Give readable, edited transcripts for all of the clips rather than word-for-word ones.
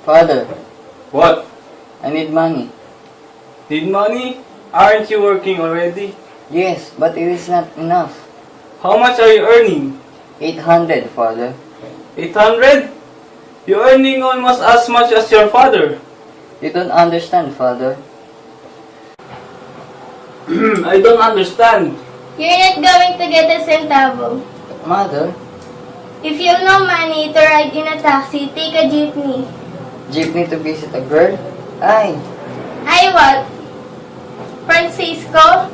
Father, What? I need money. Need money? Aren't you working already? Yes, but it is not enough. How much are you earning? 800, Father. 800? You're earning almost as much as your father. You don't understand, Father. I don't understand. You're not going to get a centavo. Mother, If you have no money to ride in a taxi, take a jeepney. jeepney to visit a girl? Ay, I what? Francisco?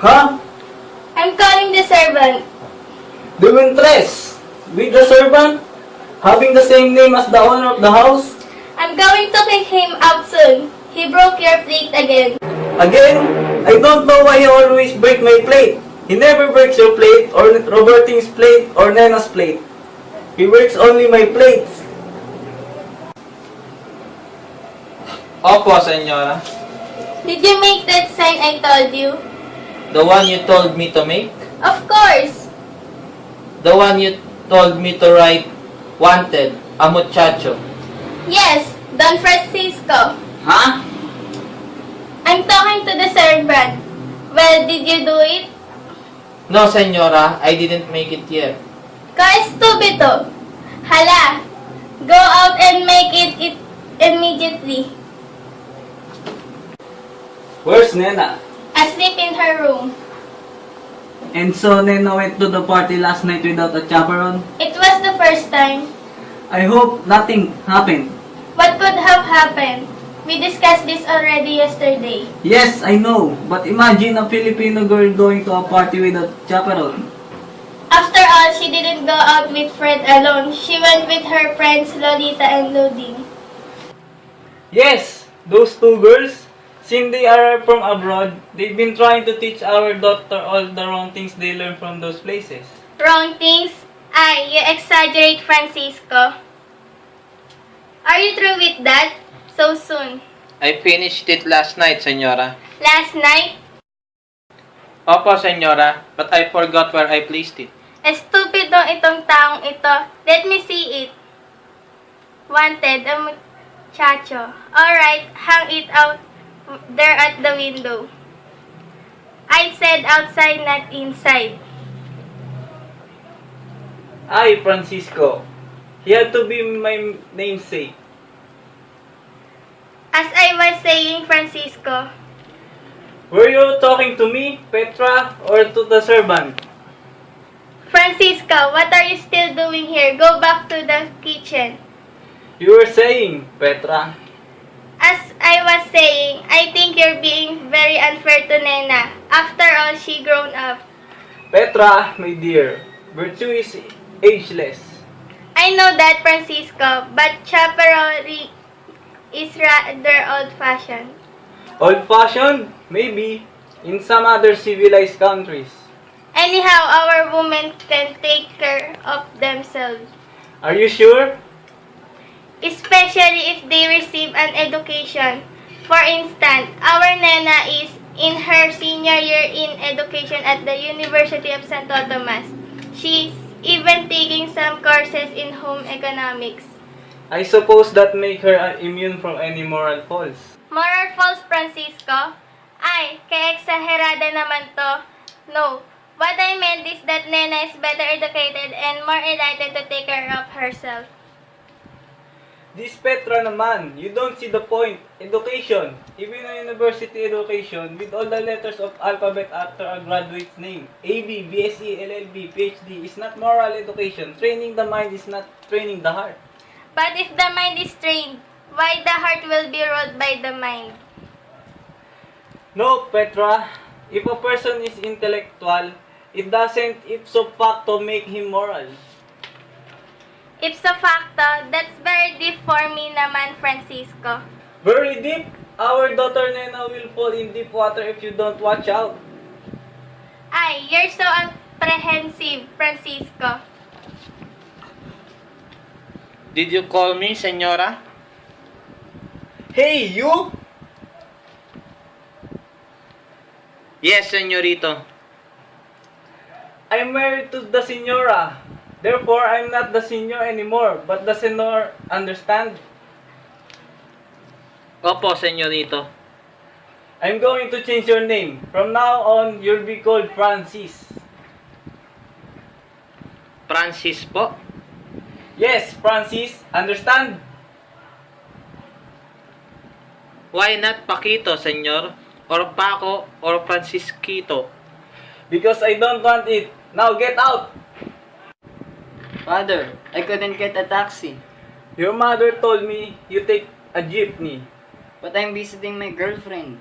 Huh? I'm calling the servant. Doing tres? With the servant? Having the same name as the owner of the house? I'm going to kick him out soon. He broke your plate again. Again? I don't know why you always break my plate. He never breaks your plate, or Robert's plate, or Nena's plate. He breaks only my plates. Opo, senyora. Did you make that sign I told you? The one you told me to make? Of course. The one you told me to write, wanted, a muchacho. Yes, Don Francisco. Huh? I'm talking to the servant. Well, did you do it? No, senyora, I didn't make it yet. Ka-estúpido. Hala. Go out and make it immediately. Where's Nena? Asleep in her room. And so Nena went to the party last night without a chaperone? It was the first time. I hope nothing happened. What could have happened? We discussed this already yesterday. Yes, I know. But imagine a Filipino girl going to a party without chaperone. After all, she didn't go out with Fred alone. She went with her friends Lolita and Luding. Yes, those two girls. Since they are from abroad, they've been trying to teach our daughter all the wrong things they learn from those places. Wrong things? Ay, you exaggerate, Francisco. Are you through with that? So soon. I finished it last night, senyora. Last night? Opo, senyora, but I forgot where I placed it. Estupido itong taong ito. Let me see it. Wanted, a muchacho. Alright, hang it out there at the window. I said outside, not inside. Ay, Francisco. He had to be my namesake. As I was saying, Francisco, Were you talking to me, Petra, or to the servant? Francisco, what are you still doing here? Go back to the kitchen. You were saying, Petra. As I was saying, I think you're being very unfair to Nena. After all, she grown up. Petra, my dear, virtue is ageless. I know that, Francisco, but chaperonery is rather old-fashioned. Old-fashioned? Maybe. In some other civilized countries. Anyhow, our women can take care of themselves. Are you sure? Especially if they receive an education. For instance, our Nena is in her senior year in education at the University of Santo Tomas. She's even taking some courses in home economics. I suppose that make her immune from any moral faults. Moral false, Francisco? Ay, ka-exagerada naman to. No, what I meant is that Nena is better educated and more enlightened to take care of herself. This Petra naman, you don't see the point. Education, even a university education with all the letters of alphabet after a graduate's name. AB, BSc, LLB, PhD is not moral education. Training the mind is not training the heart. But if the mind is trained, why the heart will be ruled by the mind? No, Petra. If a person is intellectual, it doesn't ipso facto make him moral. Ipso facto, that's very deep for me naman, Francisco. Very deep. Our daughter Nena will fall in deep water if you don't watch out. Ay, you're so apprehensive, Francisco. Did you call me, senyora? Hey, you! Yes, senyorito. I'm married to the senora. Therefore, I'm not the senor anymore, but the senor, understand? Opo, senyorito. I'm going to change your name. From now on, you'll be called Francis. Francis po. Yes, Francis, understand? Why not Paquito, senyor? Or Paco, or Francisquito? Because I don't want it. Now get out! Father, I couldn't get a taxi. Your mother told me you take a jeepney. But I'm visiting my girlfriend.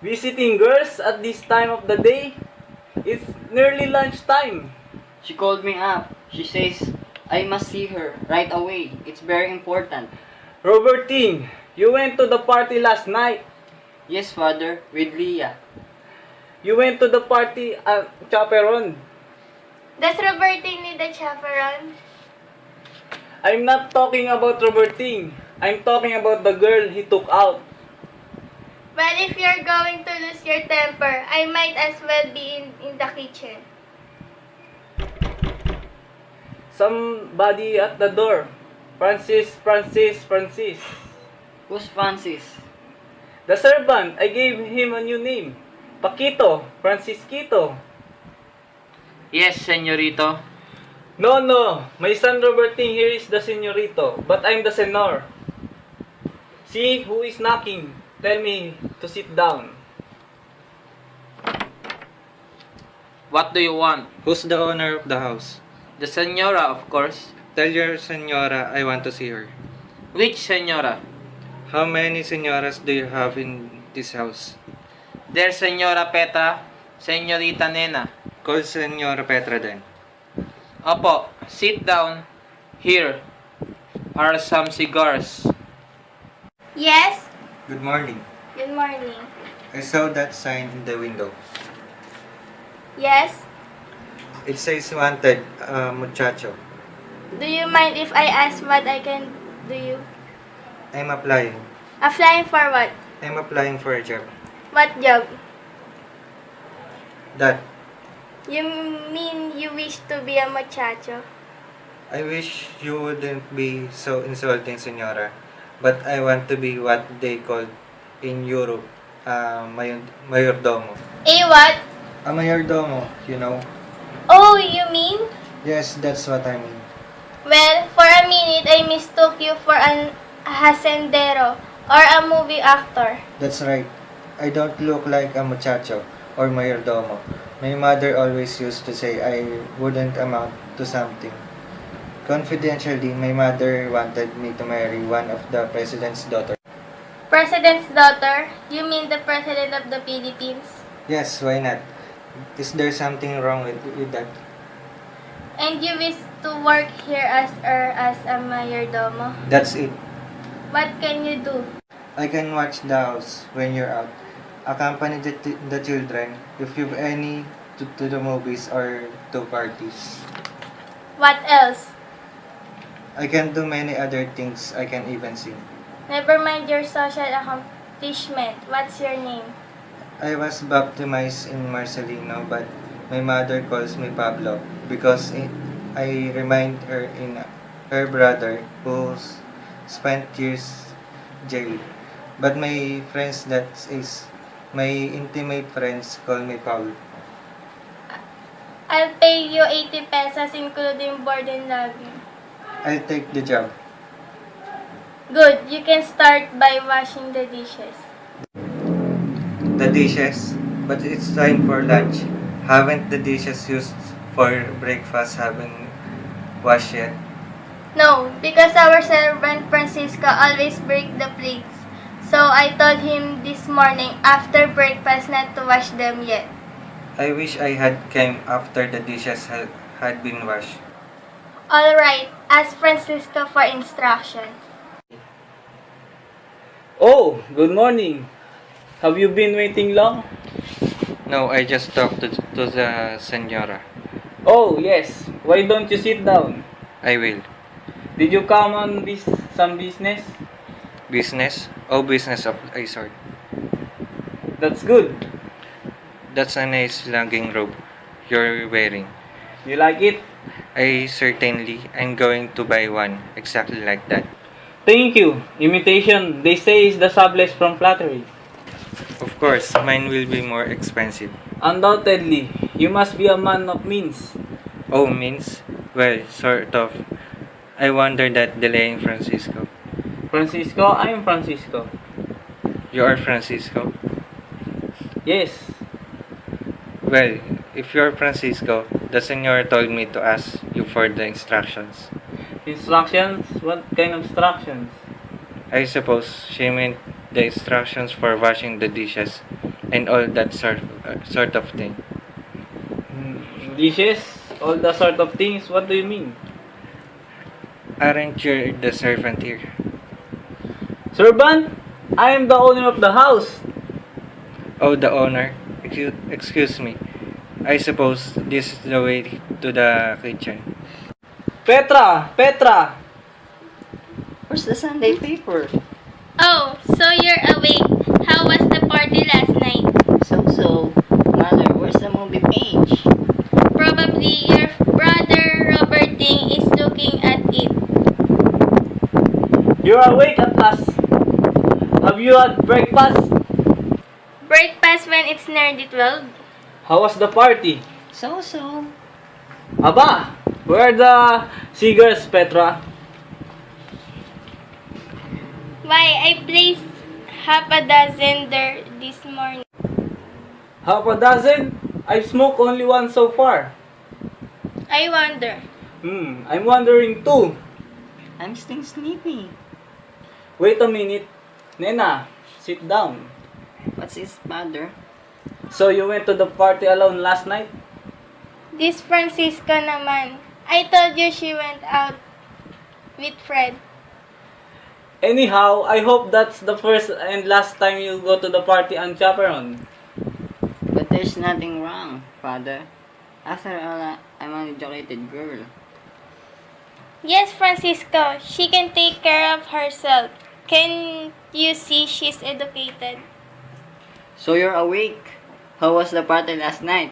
Visiting girls at this time of the day? It's nearly lunchtime. She called me up. She says, I must see her right away. It's very important. Robertine, you went to the party last night. Yes, Father, with Leah. You went to the party at Chaperon. Does Robertine need a chaperone? I'm not talking about Robertine. I'm talking about the girl he took out. Well, if you're going to lose your temper, I might as well be in the kitchen. Somebody at the door. Francis. Who's Francis? The servant, I gave him a new name. Paquito, Francisquito. Yes, senyorito. No, my son Robertine here is the señorito, but I'm the senor. See who is knocking. Tell me to sit down. What do you want? Who's the owner of the house? The senora, of course. Tell your senora I want to see her. Which senora? How many senoras do you have in this house? There's Senora Petra, Senyorita Nena. Call Senora Petra then. Opo, sit down. Here are some cigars. Yes? Good morning. Good morning. I saw that sign in the window. Yes? It says wanted, muchacho. Do you mind if I ask what I can do you? I'm applying. Applying for what? I'm applying for a job. What job? That. You mean you wish to be a muchacho? I wish you wouldn't be so insulting, senora. But I want to be what they call in Europe, mayordomo. What? A mayordomo, you know. Oh, you mean? Yes, that's what I mean. Well, for a minute I mistook you for an hacendero or a movie actor. That's right. I don't look like a muchacho or mayordomo. My mother always used to say I wouldn't amount to something. Confidentially, my mother wanted me to marry one of the president's daughter. President's daughter? You mean the president of the Philippines? Yes, why not? Is there something wrong with that? And you wish to work here as a mayordomo? That's it. What can you do? I can watch the house when you're out. Accompany the children if you've any to the movies or to parties. What else? I can do many other things. I can even sing. Never mind your social accomplishment. What's your name? I was baptized in Marcelino, but my mother calls me Pablo because I remind her in her brother who spent years jail. But my friends, that is, my intimate friends call me Paul. I'll pay you 80 pesos including board and lodging. I'll take the job. Good. You can start by washing the dishes. The dishes, but it's time for lunch. Haven't the dishes used for breakfast haven't washed yet? No, because our servant Francisca always break the plates. So I told him this morning after breakfast not to wash them yet. I wish I had came after the dishes had been washed. Alright, ask Francisca for instruction. Oh, good morning. Have you been waiting long? No, I just talked to the senora. Oh, yes. Why don't you sit down? I will. Did you come on some business? Business? Oh, business of a sort. That's good. That's a nice longing robe. you're wearing. You like it? I'm going to buy one exactly like that. Thank you. Imitation, they say, is the subtlest from flattery. Of course, mine will be more expensive. Undoubtedly, you must be a man of means. Oh, means? Well, sort of. I wonder that delaying Francisco. Francisco, I am Francisco. You are Francisco? Yes. Well, if you're Francisco, the senor told me to ask you for the instructions. Instructions? What kind of instructions? I suppose she meant the instructions for washing the dishes and all that sort of thing. Dishes? All the sort of things? What do you mean? Aren't you the servant here? Servant? I am the owner of the house. Oh, the owner. Excuse me. I suppose this is the way to the kitchen. Petra! Petra! Where's the Sunday paper? Oh, so you're awake. How was the party last night? So, Mother, where's the movie page? Probably your brother Roberting is looking at it. You're awake at last. Have you had breakfast? Breakfast when it's nearly 12. How was the party? So. Aba! Where are the cigars, Petra? Why, I placed half a dozen there this morning. Half a dozen? I've smoked only one so far. I wonder. I'm wondering too. I'm still sleepy. Wait a minute. Nena, sit down. What's his Mother? So you went to the party alone last night? This Francisco naman. I told you she went out with Fred. Anyhow, I hope that's the first and last time you go to the party unchaperoned. But there's nothing wrong, Father. After all, I'm an educated girl. Yes, Francisco. She can take care of herself. Can you see she's educated? So you're awake. How was the party last night?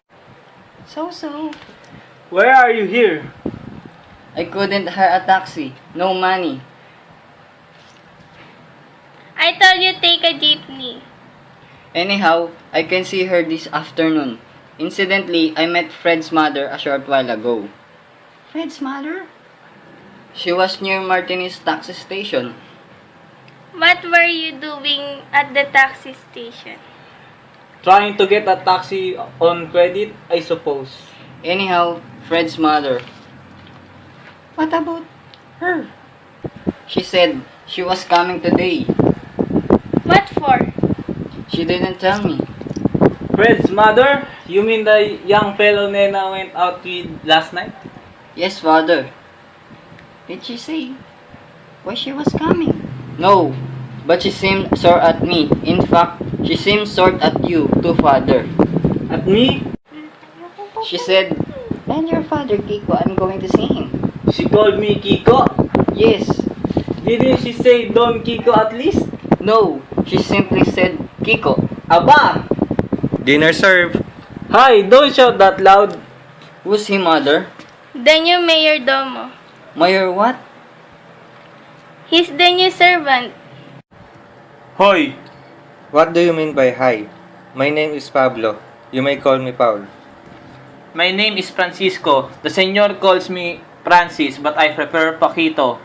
So. Where are you here? I couldn't hire a taxi. No money. I told you take a jeepney. Anyhow, I can see her this afternoon. Incidentally, I met Fred's mother a short while ago. Fred's mother? She was near Martinez taxi station. What were you doing at the taxi station? Trying to get a taxi on credit, I suppose. Anyhow, Fred's mother. What about her? She said she was coming today. What for? She didn't tell me. Fred's mother? You mean the young fellow Nena went out with last night? Yes, Father. Did she say why she was coming? No, but she seemed sore at me. In fact, she seemed sore at you too, Father. At me? She said, "Tell your father, Kiko, I'm going to see him." She called me Kiko? Yes. Didn't she say Don Kiko at least? No, she simply said, "Kiko." Aba! Dinner served. Hi, don't shout that loud. Who's he, Mother? The new mayordomo. Mayor what? He's the new servant. Hoy! What do you mean by hi? My name is Pablo. You may call me Paul. My name is Francisco. The senor calls me Francis, but I prefer Paquito.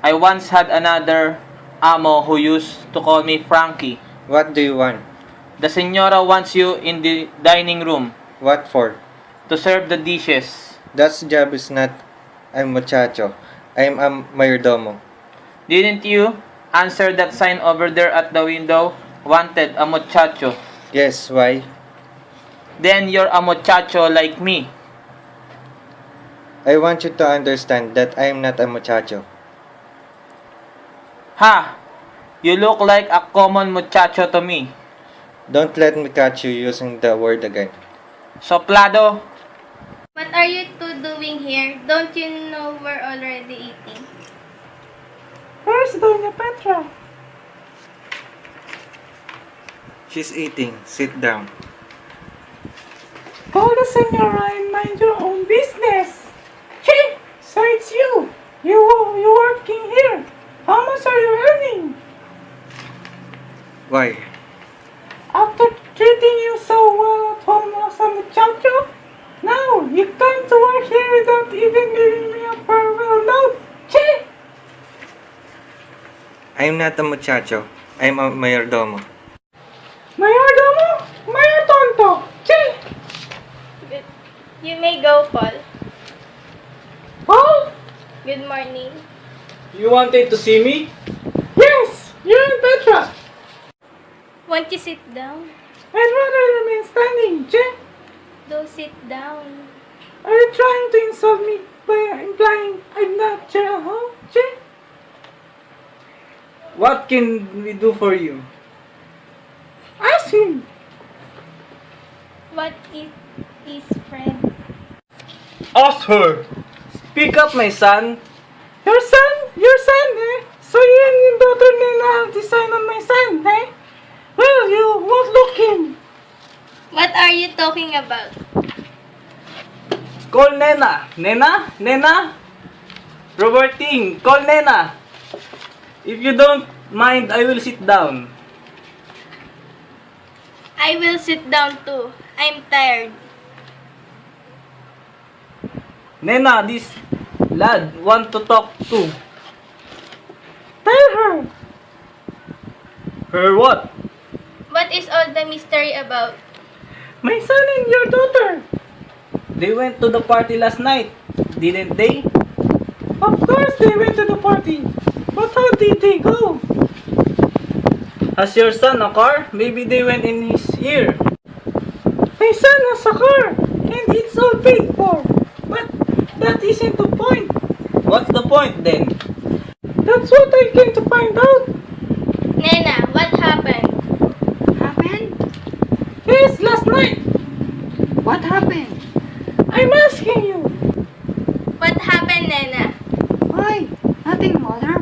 I once had another amo who used to call me Frankie. What do you want? The senora wants you in the dining room What for? to serve the dishes. That job is not a muchacho. I'm a mayordomo. Didn't you answer that sign over there at the window? Wanted a muchacho. Yes, why? Then you're a muchacho like me. I want you to understand that I am not a muchacho. Ha! You look like a common muchacho to me. Don't let me catch you using the word again. Soplado. What are you two doing here? Don't you know we're already eating? Where's Doña Petra? She's eating. Sit down. Call the senora in my You came to work here without even giving me a farewell note. Che! I'm not a muchacho. I'm a mayordomo. Mayordomo? Mayor tonto! Che! Good. You may go, Paul. Paul? Good morning. You wanted to see me? Yes! You're in Petra! Won't you sit down? I'd rather remain standing, Che! Do sit down. Are you trying to insult me by implying I'm not chair at home, Che? What can we do for you? Ask him! What is friend? Ask her! Speak up, my son! Your son? Your son, eh? So you and your daughter Nina design on my son, eh? Well, you won't look him! What are you talking about? Call Nena! Nena? Nena? Robertine, call Nena! If you don't mind, I will sit down. I will sit down too. I'm tired. Nena, this lad want to talk to. Tell her! Her what? What is all the mystery about? My son and your daughter. They went to the party last night, didn't they? Of course they went to the party. But how did they go? Has your son a car? Maybe they went in his ear. My son has a car, and it's all paid for. But that isn't the point. What's the point then? That's what I came to find out. Nena, what happened? Happened? Yes, last night. What happened? I'm asking you. What happened, Nena? Why? Nothing, mother.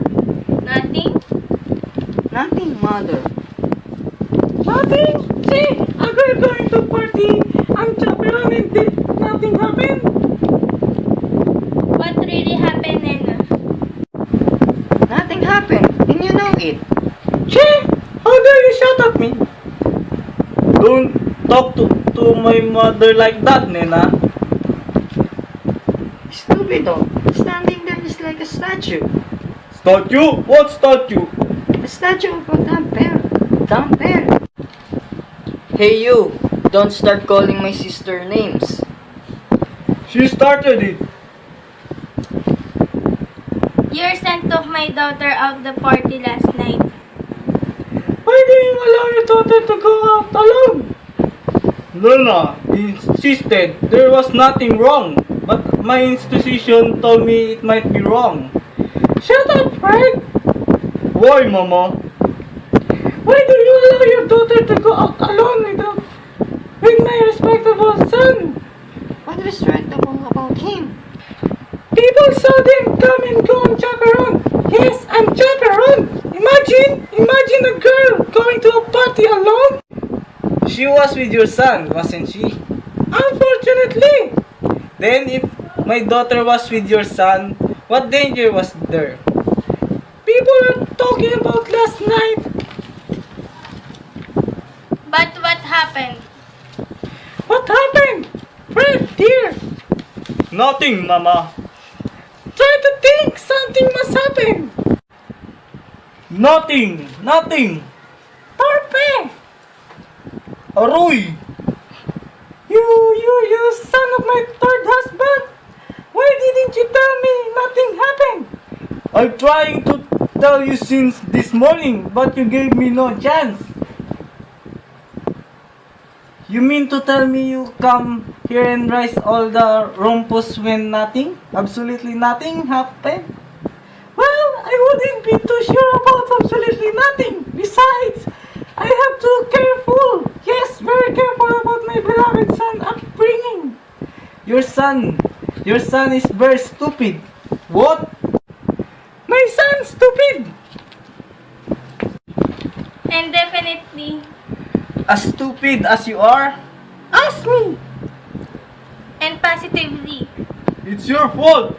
Nothing? Nothing, mother. Nothing? See, a girl going to party. I'm chaperone and nothing happened. What really happened, Nena? Nothing happened, and you know it. Che, how dare you shout at me? Don't talk to my mother like that, Nena. Stupido. Standing there is like a statue. Statue? What statue? A statue of a dumb bear. Dumb bear. Hey you, don't start calling my sister names. She started it. Your son took my daughter out the party last night. Why do you allow your daughter to go out alone? Luna insisted there was nothing wrong, but my institution told me it might be wrong. Shut up, Fred! Why, Mama? Why do you allow your daughter to go out alone with my respectable son? What respectable about him? People saw them come and go on chaperone. Yes, I'm chaperone. Imagine a girl going to a party alone. She was with your son, wasn't she? Unfortunately. Then if my daughter was with your son, what danger was there? People are talking about last night. But what happened? What happened? Fred, dear. Nothing, Mama. Try to think. Something must happen. Nothing. Torpe. Aroy. You son of my third husband. Why didn't you tell me nothing happened? I'm trying to tell you since this morning, but you gave me no chance. You mean to tell me you come here and raise all the rumpus when absolutely nothing happened? Well, I wouldn't be too sure about absolutely nothing. Besides, I have to careful, yes, very careful about my beloved son upbringing. Your son is very stupid. What? My son stupid? And definitely, As stupid as you are? Ask me! and positively, It's your fault!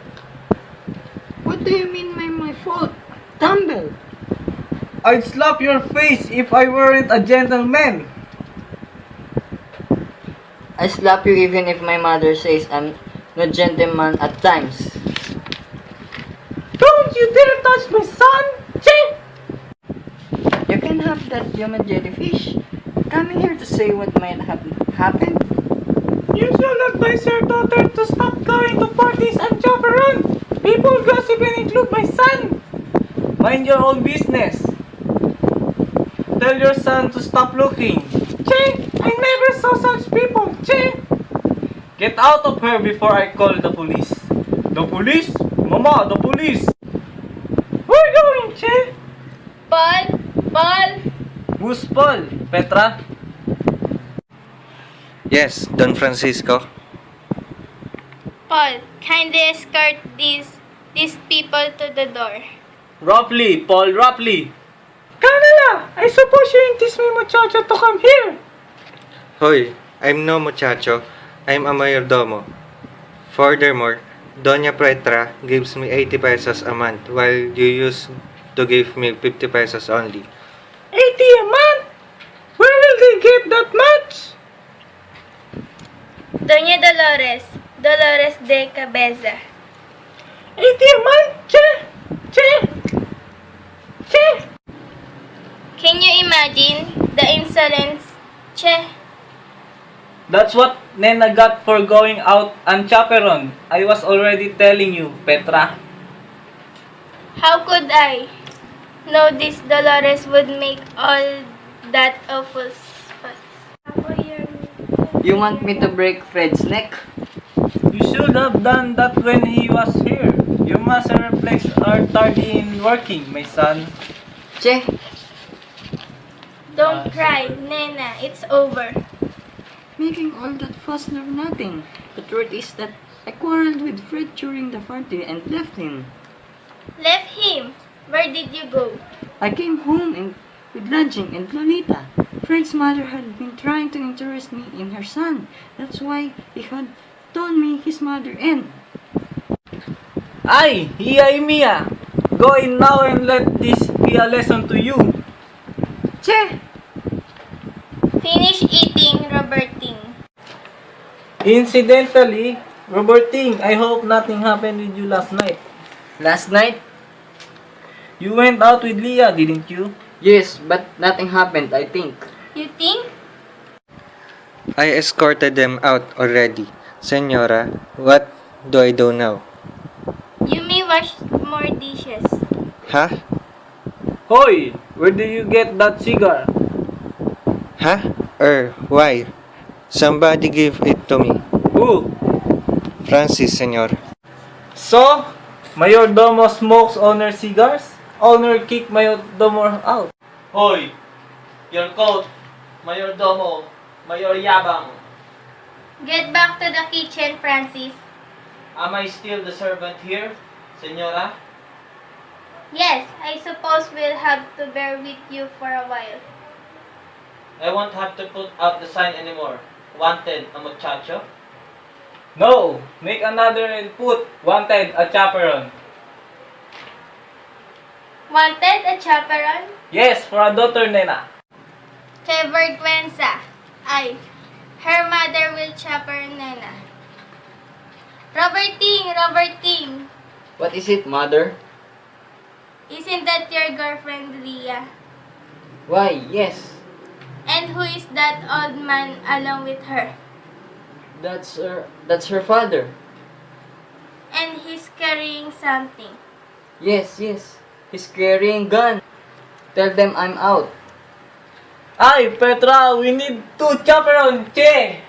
What do you mean by my fault? Tumble. I'd slap your face if I weren't a gentleman. I slap you even if my mother says I'm no gentleman at times. Don't you dare touch my son! Che! You can have that human jellyfish. Coming here to say what might have happened. You should advise your daughter to stop going to parties and jump around. People gossip and include my son. Mind your own business. Tell your son to stop looking. Che, I never saw such people. Che. Get out of here before I call the police. The police? Mama, the police. Where are you going, Che? Paul? Paul? Who's Paul? Petra? Yes, Don Francisco. Paul, kindly escort these people to the door. Roughly, Paul, roughly. Canela, I suppose you insist me, muchacho, to come here. Hoy, I'm no muchacho. I'm a mayordomo. Furthermore, Doña Petra gives me 80 pesos a month while you used to give me 50 pesos only. 80 a month? Where will they get that much? Doña Dolores de Cabeza. 80 a month? Che! Che! Che! Can you imagine the insolence? Che, That's what Nena got for going out unchaperoned. I was already telling you, Petra. how could I know this Dolores would make all that awful fuss? You want me to break Fred's neck? You should have done that when he was here. Your muscle reflexes are tardy in working, my son. Che, Don't cry, Nena. It's over. making all that fuss for nothing. The truth is that I quarreled with Fred during the party and left him. Left him. Where did you go? I came home with lodging and Lolita. Fred's mother had been trying to interest me in her son. That's why he had told me his mother and... Ay, Hiya Mia! Go in now and let this be a lesson to you. Che! Finish eating, Robertine. Incidentally, Robertine, I hope nothing happened with you last night. Last night? You went out with Leah, didn't you? Yes, but nothing happened, I think. You think? I escorted them out already. Senora, what do I do now? You may wash more dishes. Huh? Hoy, where do you get that cigar? Huh? Why? Somebody give it to me. Who? Francis, senor. So, Mayordomo smokes owner cigars? Owner kick Mayordomo out. Hoy! Your coat, Mayordomo, Mayor Yabang. Get back to the kitchen, Francis. Am I still the servant here, Senora? Yes, I suppose we'll have to bear with you for a while. I won't have to put out the sign anymore. Wanted, a muchacho. No, make another and put wanted a chaperone. Wanted a chaperone? Yes, for a daughter, Nena. Que vergüenza. Her mother will chaperone Nena. Robertine, What is it, mother? isn't that your girlfriend, Leah? Why, yes. And who is that old man along with her? That's her father. And he's carrying something. Yes. He's carrying gun. Tell them I'm out. Ay, Petra, we need two chaperone, che!